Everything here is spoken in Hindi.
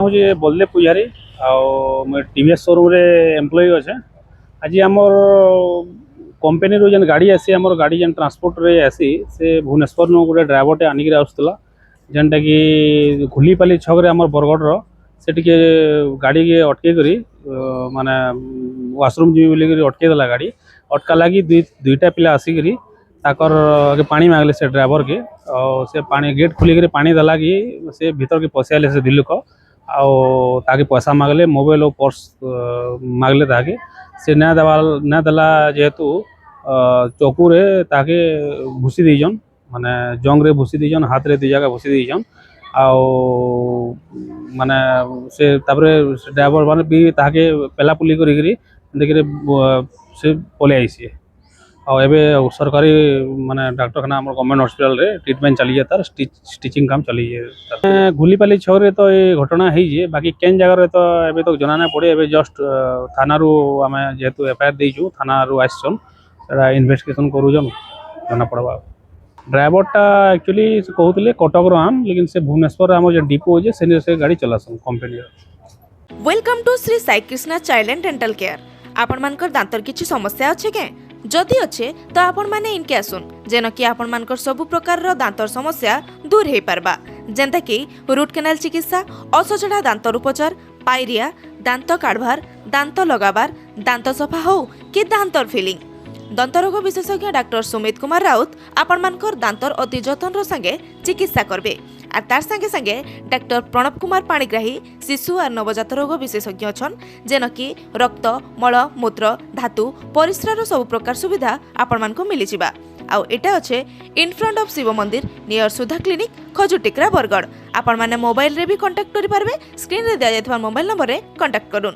हूँ बलदेव पूजारी टीवीएस शोरूम रे एम्प्लॉय अच्छे। आज आमर कंपनी रू जेन गाड़ी आसी आमर गाड़ी जेन ट्रांसपोर्ट रे आसी से भुवनेश्वर नु गोटे ड्राइवरटे आनिक आसला जेनटा कि घुलीपाली छक आमर बरगढ़ से टिके गाड़ी के अटके करी माने वाशरूम जी बोली अटके देला गाड़ी अटका लगी दुईटा पिला आसिक ताकर के पानी मांगले से ड्राइवर के और से पानी गेट खुलिक पानी देला कि से भीतर के पशियाले से दिल्लुक ताके पैसा मांगले मोबाइल और पर्स मांगले ताके से ना देला जेहेतु चौकुरे ताके भूसी दीजन माने जंग रे भूसी दीजन हाथ रे दी जगह भूसी दीजन आओ माने से तापरे ड्राइवर माने भी ताके पेलापुली करी देखिरे से पले आइसी और एबे सरकारी माने डॉक्टरखाना हमर गवर्नमेंट हॉस्पिटल रे ट्रीटमेंट चली है तार स्टिचिंग काम चली है गुलीपाली छरे तो ये घटना है जे बाकी केन जगह रे तो एबे तो जना ना पड़े एबे जस्ट थाना रू आमे जेतु एफआईआर देइछु थाना रू आइछन एरा इन्वेस्टिगेशन करू जम जना पड़बा। ड्राइवरटा एक्चुअली से कहउतले कटक रो आन लेकिन से भुवनेश्वर हमर जे डिपो जे से गाड़ी चलासन company. Welcome to Shri Sai Krishna child and dental care. आपण मानकर दांतर किछि समस्या अछि के जदि अच्छे तो आपण माने इनके आसुन जेन कि आपण मानकर सब प्रकार रो दांतर समस्या दूर हे पारबा जेंता कि रूट कैनाल चिकित्सा असजड़ा दांतर उपचार पायरिया दांत काढ़वार दांत लगाबार दांत सफा हो कि दांतर फिलिंग दंतरोग विशेषज्ञ डॉक्टर सुमित कुमार राउत आपण मानकर दांतर अति जतन संगे चिकित्सा करबे और तार संगे संगे डॉक्टर प्रणव कुमार पाणिग्राही शिशु और नवजात रोग विशेषज्ञ अछन जेन कि रक्त मल मूत्र धातु परिस्रार सब प्रकार सुविधा आपण मानको मिली जिबा आउ एटा अच्छे इन फ्रंट ऑफ शिव मंदिर नियर सुधा क्लिनिक खजुटिकरा बरगढ़। आपण माने मोबाइल रे भी कांटेक्ट करि पारबे स्क्रीन रे दिया जायथवा मोबाइल नंबर रे कांटेक्ट करूँ।